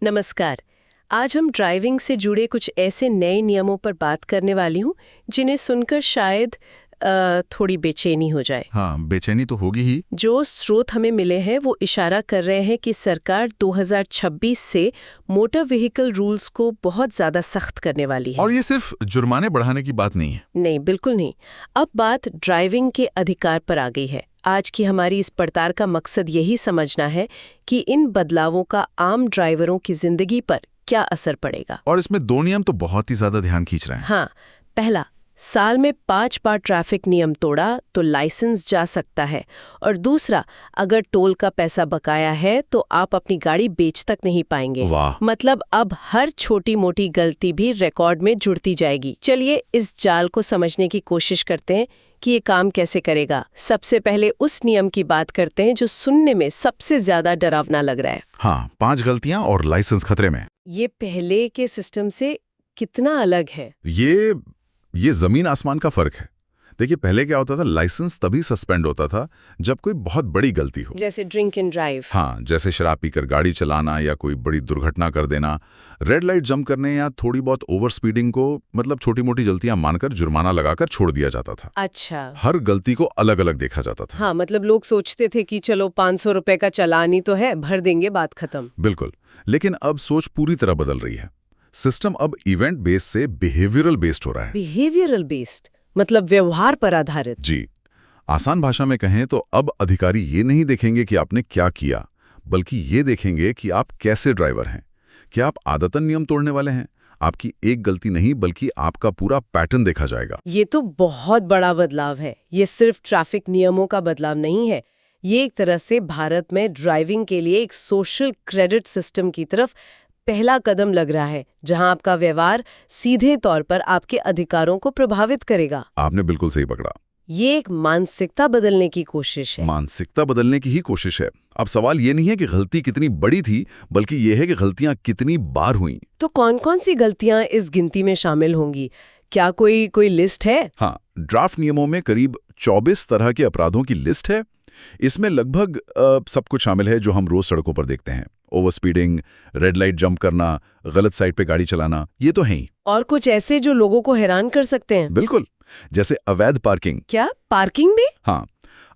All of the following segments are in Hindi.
नमस्कार। आज हम ड्राइविंग से जुड़े कुछ ऐसे नए नियमों पर बात करने वाली हूँ जिन्हें सुनकर शायद थोड़ी बेचैनी हो जाए। हाँ, बेचैनी तो होगी ही। जो स्रोत हमें मिले हैं वो इशारा कर रहे हैं कि सरकार 2026 से मोटर व्हीकल रूल्स को बहुत ज़्यादा सख्त करने वाली है। और ये सिर्फ जुर्माने बढ़ाने की बात नहीं है। नहीं, बिल्कुल नहीं। अब बात ड्राइविंग के अधिकार पर आ गई है। आज की हमारी इस पड़ताल का मकसद यही समझना है कि इन बदलावों का आम ड्राइवरों की जिंदगी पर क्या असर पड़ेगा। और इसमें दो नियम तो बहुत ही ज्यादा ध्यान खींच रहे हैं। हाँ, पहला, साल में 5 बार ट्रैफिक नियम तोड़ा तो लाइसेंस जा सकता है। और दूसरा, अगर टोल का पैसा बकाया है तो आप अपनी गाड़ी बेच तक नहीं पाएंगे। वाह। मतलब अब हर छोटी मोटी गलती भी रिकॉर्ड में जुड़ती जाएगी। चलिए इस जाल को समझने की कोशिश करते हैं कि ये काम कैसे करेगा। सबसे पहले उस नियम की बात करते हैं जो सुनने में सबसे ज्यादा डरावना लग रहा है। हाँ, 5 गलतियां और लाइसेंस खतरे में। ये पहले के सिस्टम से कितना अलग है? ये जमीन आसमान का फर्क है। देखिए, पहले क्या होता था, लाइसेंस तभी सस्पेंड होता था जब कोई बहुत बड़ी गलती हो, जैसे ड्रिंक एंड ड्राइव। हाँ, जैसे शराब पीकर गाड़ी चलाना या कोई बड़ी दुर्घटना कर देना। रेड लाइट जंप करने या थोड़ी बहुत ओवर स्पीडिंग को मतलब छोटी मोटी गलतियां मानकर जुर्माना लगाकर छोड़ दिया जाता था। अच्छा। हर गलती को अलग अलग देखा जाता था। हाँ, मतलब लोग सोचते थे कि चलो 500 रुपए का चालान ही तो है, भर देंगे, बात खत्म। बिल्कुल। लेकिन अब सोच पूरी तरह बदल रही है। सिस्टम अब इवेंट बेस्ड से बिहेवियरल बेस्ड हो रहा है। बिहेवियरल बेस्ड मतलब व्यवहार पर आधारित। जी, आसान भाषा में कहें तो अब अधिकारी ये नहीं देखेंगे कि आपने क्या किया, बल्कि ये देखेंगे कि आप कैसे ड्राइवर हैं। क्या आप आदतन नियम तोड़ने वाले हैं? आपकी एक गलती नहीं बल्कि आपका पूरा पैटर्न देखा जाएगा। ये तो बहुत बड़ा बदलाव है। ये सिर्फ ट्रैफिक नियमों का बदलाव नहीं है, ये एक तरह से भारत में ड्राइविंग के लिए एक सोशल क्रेडिट सिस्टम की तरफ पहला कदम लग रहा है, जहां आपका व्यवहार सीधे तौर पर आपके अधिकारों को प्रभावित करेगा। आपने बिल्कुल सही पकड़ा। ये एक मानसिकता बदलने की कोशिश है। मानसिकता बदलने की ही कोशिश है। अब सवाल ये नहीं है कि गलती कितनी बड़ी थी, बल्कि ये है कि गलतियां कितनी बार हुई। तो कौन कौन सी गलतियां इस गिनती में शामिल होंगी? क्या कोई लिस्ट है? हाँ, ड्राफ्ट नियमों में करीब 24 तरह के अपराधों की लिस्ट है। इसमें लगभग सब कुछ शामिल है जो हम रोज सड़कों पर देखते हैं। Over speeding, red light jump करना, गलत साइड पे गाड़ी चलाना, ये तो है ही। और कुछ ऐसे जो लोगों को हैरान कर सकते हैं। बिल्कुल, जैसे अवैध पार्किंग। क्या पार्किंग भी? हाँ,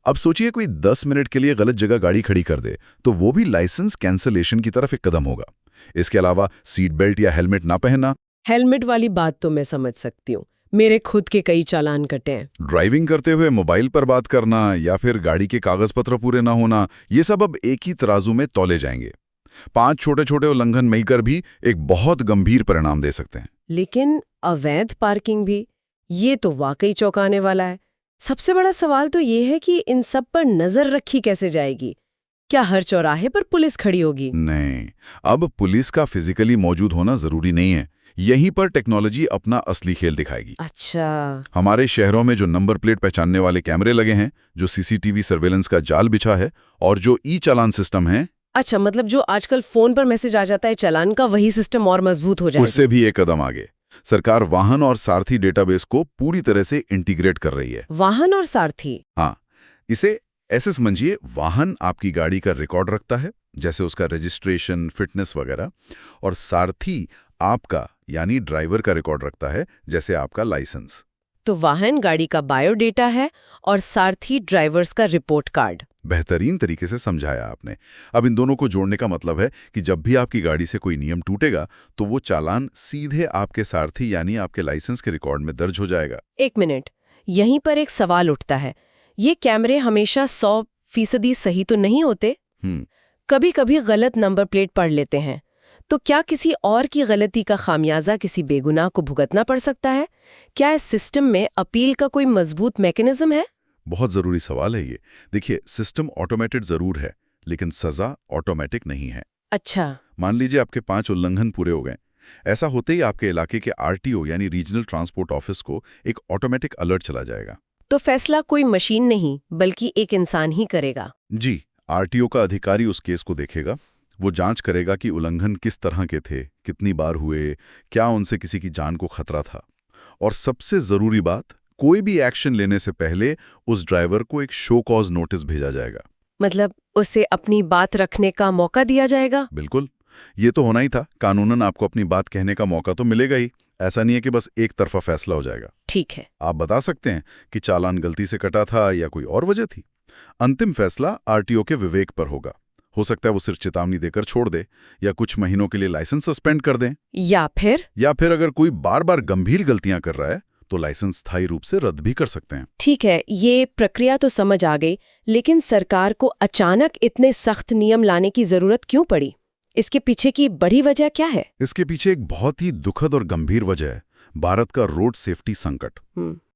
अब सोचिए कोई 10 मिनट के लिए गलत जगह गाड़ी खड़ी कर दे तो वो भी लाइसेंस कैंसलेशन की तरफ एक कदम होगा। इसके अलावा सीट बेल्ट या हेलमेट ना पहनना। हेलमेट वाली बात तो मैं समझ सकती हूँ, मेरे खुद के कई चालान कटे हैं। ड्राइविंग करते हुए मोबाइल पर बात करना या फिर गाड़ी के कागज पत्र पूरे ना होना, ये सब अब एक ही तराजू में तौले जाएंगे। 5 छोटे छोटे उल्लंघन मिलकर भी एक बहुत गंभीर परिणाम दे सकते हैं। लेकिन अवैध पार्किंग भी, ये तो वाकई चौंकाने वाला है। सबसे बड़ा सवाल तो ये है कि इन सब पर नजर रखी कैसे जाएगी? क्या हर चौराहे पर पुलिस खड़ी होगी? नहीं, अब पुलिस का फिजिकली मौजूद होना जरूरी नहीं है। यहीं पर टेक्नोलॉजी अपना असली खेल दिखाएगी। अच्छा। हमारे शहरों में जो नंबर प्लेट पहचानने वाले कैमरे लगे हैं, जो सीसीटीवी सर्वेलेंस का जाल बिछा है और जो ई चालान सिस्टम है। अच्छा, मतलब जो आजकल फोन पर मैसेज आ जाता है चालान का, वही सिस्टम और मजबूत हो जाएगा। उससे भी एक कदम आगे। सरकार वाहन और सारथी डेटाबेस को पूरी तरह से इंटीग्रेट कर रही है। वाहन और सारथी? हाँ, इसे ऐसे समझिए, वाहन आपकी गाड़ी का रिकॉर्ड रखता है, जैसे उसका रजिस्ट्रेशन, फिटनेस वगैरह, और सारथी आपका यानी ड्राइवर का रिकॉर्ड रखता है, जैसे आपका लाइसेंस। तो वाहन गाड़ी का बायोडेटा है और सारथी ड्राइवर्स का रिपोर्ट कार्ड। बेहतरीन तरीके से समझाया आपने। अब इन दोनों को जोड़ने का मतलब है कि जब भी आपकी गाड़ी से कोई नियम टूटेगा तो वो चालान सीधे आपके सारथी यानी आपके लाइसेंस के रिकॉर्ड में दर्ज हो जाएगा। 1 मिनट, यहीं पर एक सवाल उठता है। ये कैमरे हमेशा 100% सही तो नहीं होते? कभी कभी गलत नंबर प्लेट पढ़ लेते हैं। तो क्या किसी और की गलती का खामियाजा किसी बेगुनाह को भुगतना पड़ सकता है? क्या इस सिस्टम में अपील का कोई मजबूत मैकेनिज्म है? बहुत जरूरी सवाल है ये। देखिए, सिस्टम ऑटोमेटेड जरूर है, लेकिन सजा ऑटोमेटिक नहीं है। अच्छा। मान लीजिए आपके 5 उल्लंघन पूरे हो गए। ऐसा होते ही आपके इलाके के आरटीओ यानी रीजनल ट्रांसपोर्ट ऑफिस को एक ऑटोमेटिक अलर्ट चला जाएगा। तो फैसला कोई मशीन नहीं बल्कि एक इंसान ही करेगा? जी, आरटीओ का अधिकारी उस केस को देखेगा। वो जांच करेगा कि उल्लंघन किस तरह के थे, कितनी बार हुए, क्या उनसे किसी की जान को खतरा था। और सबसे जरूरी बात, कोई भी एक्शन लेने से पहले उस ड्राइवर को एक शो कॉज नोटिस भेजा जाएगा। मतलब उसे अपनी बात रखने का मौका दिया जाएगा? बिल्कुल। ये तो होना ही था, कानूनन आपको अपनी बात कहने का मौका तो मिलेगा ही। ऐसा नहीं है कि बस एक तरफा फैसला हो जाएगा। ठीक है। आप बता सकते हैं कि चालान गलती से कटा था या कोई और वजह थी। अंतिम फैसला आरटीओ के विवेक पर होगा। हो सकता है वो सिर्फ चेतावनी देकर छोड़ दे, या कुछ महीनों के लिए लाइसेंस सस्पेंड कर दें, या फिर अगर कोई बार बार गंभीर गलतियां कर रहा है तो लाइसेंस स्थायी रूप से रद्द भी कर सकते हैं। ठीक है, ये प्रक्रिया तो समझ आ गई, लेकिन सरकार को अचानक इतने सख्त नियम लाने की जरूरत क्यों पड़ी? इसके पीछे की बड़ी वजह क्या है? इसके पीछे एक बहुत ही दुखद और गंभीर वजह है, भारत का रोड सेफ्टी संकट।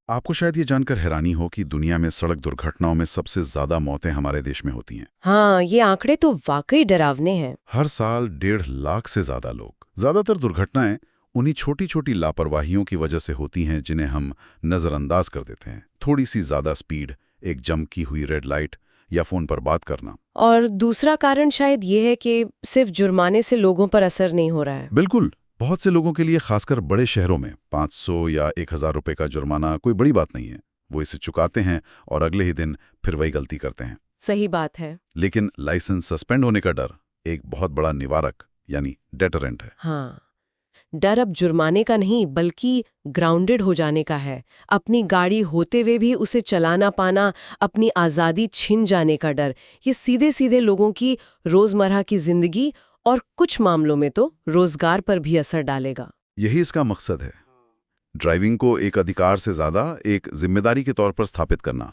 आपको शायद ये जानकर हैरानी हो कि दुनिया में सड़क दुर्घटनाओं में सबसे ज्यादा मौतें हमारे देश में होती हैं। हाँ, ये आंकड़े तो वाकई डरावने हैं। हर साल 1.5 लाख से ज्यादा लोग। ज्यादातर दुर्घटनाएं उन्हीं छोटी छोटी लापरवाहियों की वजह से होती हैं जिन्हें हम नजरअंदाज कर देते हैं। थोड़ी सी ज्यादा स्पीड, एक जम की हुई रेड लाइट, या फोन पर बात करना। और दूसरा कारण शायद ये है कि सिर्फ जुर्माने से लोगों पर असर नहीं हो रहा है। बिल्कुल, बहुत से लोगों के लिए, खासकर बड़े शहरों में, 500 या 1000 रुपए का जुर्माना कोई बड़ी बात नहीं है। वो इसे चुकाते हैं और अगले ही दिन फिर वही गलती करते हैं। सही बात है। लेकिन लाइसेंस सस्पेंड होने का डर एक बहुत बड़ा निवारक यानी डेटरेंट है। हाँ, डर अब जुर्माने का नहीं बल्कि ग्राउंडेड हो जाने का है। अपनी गाड़ी होते हुए भी उसे चलाना पाना, अपनी आज़ादी छिन जाने का डर, ये सीधे सीधे लोगों की रोज़मर्रा की जिंदगी और कुछ मामलों में तो रोजगार पर भी असर डालेगा। यही इसका मकसद है, ड्राइविंग को एक अधिकार से ज्यादा एक जिम्मेदारी के तौर पर स्थापित करना।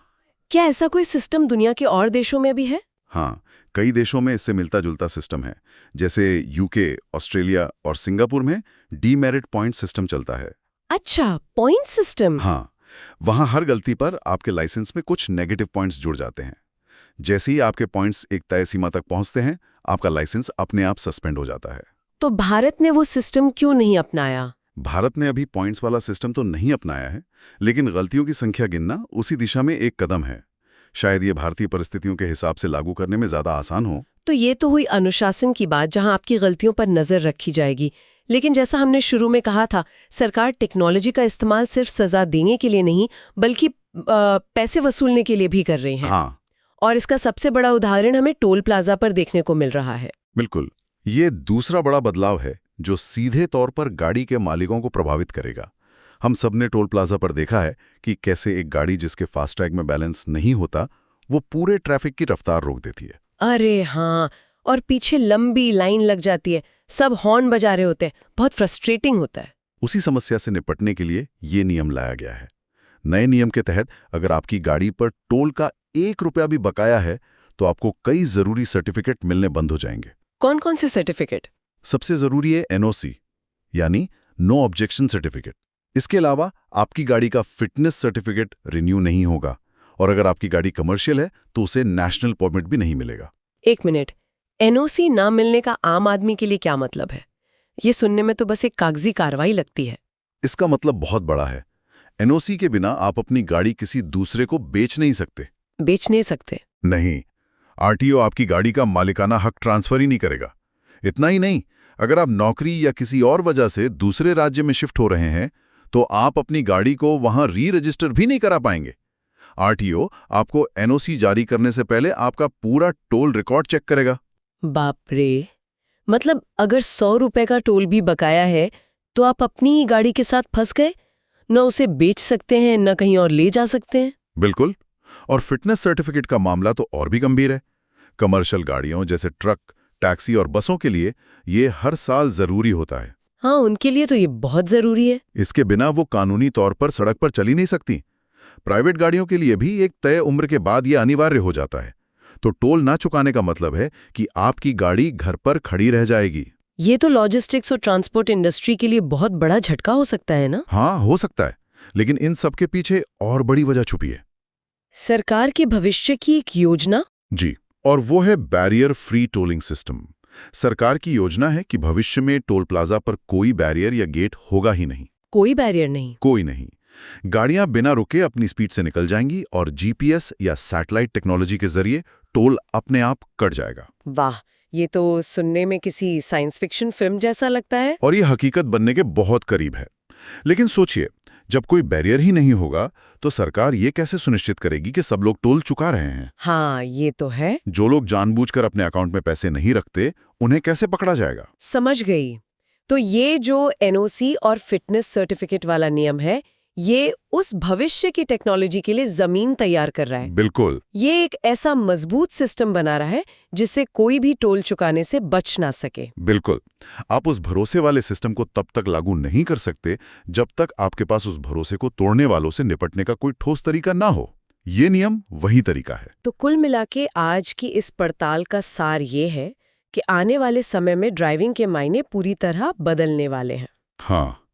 क्या ऐसा कोई सिस्टम दुनिया के और देशों में भी है? हाँ, कई देशों में इससे मिलता जुलता सिस्टम है। जैसे यूके, ऑस्ट्रेलिया और सिंगापुर में डीमेरिट पॉइंट सिस्टम चलता है। अच्छा, पॉइंट सिस्टम। हाँ, वहां हर गलती पर आपके लाइसेंस में कुछ नेगेटिव पॉइंट्स जुड़ जाते हैं। जैसे ही आपके पॉइंट्स एक तय सीमा तक पहुंचते हैं, आपका लाइसेंस अपने आप सस्पेंड हो जाता है। तो भारत ने वो सिस्टम क्यों नहीं अपनाया? भारत ने अभी पॉइंट्स वाला सिस्टम तो नहीं अपनाया है, लेकिन गलतियों की संख्या गिनना उसी दिशा में एक कदम है। शायद ये भारतीय परिस्थितियों के हिसाब से लागू करने में ज्यादा आसान हो। तो ये तो हुई अनुशासन की बात, जहां आपकी गलतियों पर नजर रखी जाएगी। लेकिन जैसा हमने शुरू में कहा था, सरकार टेक्नोलॉजी का इस्तेमाल सिर्फ सजा देने के लिए नहीं बल्कि पैसे वसूलने के लिए भी कर रही है। हाँ, और इसका सबसे बड़ा उदाहरण हमें टोल प्लाजा पर देखने को मिल रहा है। बिल्कुल, ये दूसरा बड़ा बदलाव है जो सीधे तौर पर गाड़ी के मालिकों को प्रभावित करेगा। हम सबने टोल प्लाजा पर देखा है कि कैसे एक गाड़ी जिसके फास्टैग में बैलेंस नहीं होता, वो पूरे ट्रैफिक की रफ्तार रोक देती है। अरे हाँ, और पीछे लंबी लाइन लग जाती है, सब हॉर्न बजा रहे होते हैं, बहुत फ्रस्ट्रेटिंग होता है। उसी समस्या से निपटने के लिए ये नियम लाया गया है। नए नियम के तहत अगर आपकी गाड़ी पर टोल का 1 रुपया भी बकाया है तो आपको कई जरूरी सर्टिफिकेट मिलने बंद हो जाएंगे। कौन कौन से सर्टिफिकेट? सबसे जरूरी है एनओसी यानी नो ऑब्जेक्शन सर्टिफिकेट। इसके अलावा आपकी गाड़ी का फिटनेस सर्टिफिकेट रिन्यू नहीं होगा, और अगर आपकी गाड़ी कमर्शियल है तो उसे नेशनल परमिट भी नहीं मिलेगा। एक मिनट, एनओसी ना मिलने का आम आदमी के लिए क्या मतलब है? ये सुनने में तो बस एक कागजी कार्रवाई लगती है। इसका मतलब बहुत बड़ा है। एनओसी के बिना आप अपनी गाड़ी किसी दूसरे को बेच नहीं सकते। बेच नहीं सकते? नहीं, आरटीओ आपकी गाड़ी का मालिकाना हक ट्रांसफर ही नहीं करेगा। इतना ही नहीं, अगर आप नौकरी या किसी और वजह से दूसरे राज्य में शिफ्ट हो रहे हैं तो आप अपनी गाड़ी को वहां री रजिस्टर भी नहीं करा पाएंगे। आरटीओ आपको एनओसी जारी करने से पहले आपका पूरा टोल रिकॉर्ड चेक करेगा। बाप रे, मतलब अगर 100 रुपए का टोल भी बकाया है तो आप अपनी ही गाड़ी के साथ फंस गए, न उसे बेच सकते हैं न कहीं और ले जा सकते हैं। बिल्कुल, और फिटनेस सर्टिफिकेट का मामला तो और भी गंभीर है। कमर्शियल गाड़ियों जैसे ट्रक, टैक्सी और बसों के लिए ये हर साल जरूरी होता है। हाँ, उनके लिए तो ये बहुत जरूरी है। इसके बिना वो कानूनी तौर पर सड़क पर चल ही नहीं सकती। प्राइवेट गाड़ियों के लिए भी एक तय उम्र के बाद ये अनिवार्य हो जाता है। तो टोल ना चुकाने का मतलब है कि आपकी गाड़ी घर पर खड़ी रह जाएगी। ये तो लॉजिस्टिक्स और ट्रांसपोर्ट इंडस्ट्री के लिए बहुत बड़ा झटका हो सकता है ना? हाँ, हो सकता है, लेकिन इन सब के पीछे और बड़ी वजह छुपी है। सरकार के भविष्य की एक योजना? जी, और वो है बैरियर फ्री टोलिंग सिस्टम। सरकार की योजना है कि भविष्य में टोल प्लाजा पर कोई बैरियर या गेट होगा ही नहीं। कोई बैरियर नहीं? कोई नहीं। गाड़ियां बिना रुके अपनी स्पीड से निकल जाएंगी और जीपीएस या सैटेलाइट टेक्नोलॉजी के जरिए टोल अपने आप कट जाएगा। वाह, ये तो सुनने में किसी साइंस फिक्शन फिल्म जैसा लगता है। और ये हकीकत बनने के बहुत करीब है। लेकिन सोचिए, जब कोई बैरियर ही नहीं होगा तो सरकार ये कैसे सुनिश्चित करेगी कि सब लोग टोल चुका रहे हैं? हाँ, ये तो है। जो लोग जानबूझकर अपने अकाउंट में पैसे नहीं रखते, उन्हें कैसे पकड़ा जाएगा? समझ गई। तो ये जो एनओसी और फिटनेस सर्टिफिकेट वाला नियम है, ये उस भविष्य की टेक्नोलॉजी के लिए जमीन तैयार कर रहा है। बिल्कुल। ये एक ऐसा मजबूत सिस्टम बना रहा है जिससे कोई भी टोल चुकाने से बच ना सके। बिल्कुल। आप उस भरोसे वाले सिस्टम को तब तक लागू नहीं कर सकते जब तक आपके पास उस भरोसे को तोड़ने वालों से निपटने का कोई ठोस तरीका ना हो। ये नियम वही तरीका है। तो कुल मिला के आज की इस पड़ताल का सार ये है कि आने वाले समय में ड्राइविंग के मायने पूरी तरह बदलने वाले हैं। हाँ,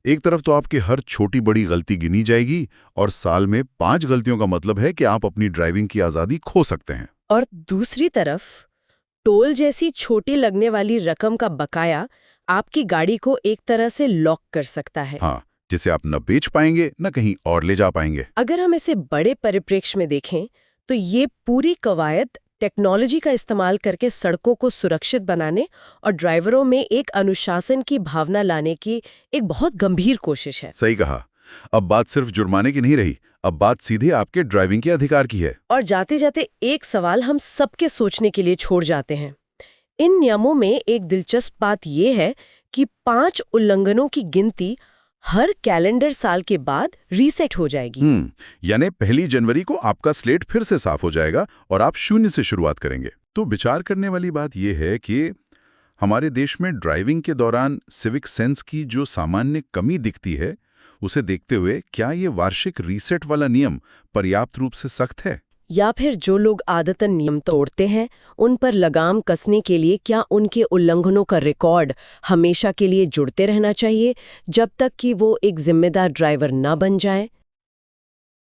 एक तरफ तो आपकी हर छोटी बड़ी गलती गिनी जाएगी और साल में 5 गलतियों का मतलब है कि आप अपनी ड्राइविंग की आज़ादी खो सकते हैं। और दूसरी तरफ टोल जैसी छोटी लगने वाली रकम का बकाया आपकी गाड़ी को एक तरह से लॉक कर सकता है। हाँ, जिसे आप न बेच पाएंगे न कहीं और ले जा पाएंगे। अगर हम इसे बड़े परिप्रेक्ष्य में देखें तो ये पूरी कवायद टेक्नोलॉजी का इस्तेमाल करके सड़कों को सुरक्षित बनाने और ड्राइवरों में एक अनुशासन की भावना लाने की एक बहुत गंभीर कोशिश है। सही कहा। अब बात सिर्फ जुर्माने की नहीं रही, अब बात सीधे आपके ड्राइविंग के अधिकार की है। और जाते जाते एक सवाल हम सबके सोचने के लिए छोड़ जाते हैं। इन नियमों में एक दिलचस्प बात यह है कि 5 उल्लंघनों की गिनती हर कैलेंडर साल के बाद रीसेट हो जाएगी। यानी 1 जनवरी को आपका स्लेट फिर से साफ हो जाएगा और आप 0 से शुरुआत करेंगे। तो विचार करने वाली बात यह है कि हमारे देश में ड्राइविंग के दौरान सिविक सेंस की जो सामान्य कमी दिखती है, उसे देखते हुए क्या ये वार्षिक रीसेट वाला नियम पर्याप्त रूप से सख्त है? या फिर जो लोग आदतन नियम तोड़ते हैं उन पर लगाम कसने के लिए क्या उनके उल्लंघनों का रिकॉर्ड हमेशा के लिए जुड़ते रहना चाहिए जब तक कि वो एक जिम्मेदार ड्राइवर न बन जाए?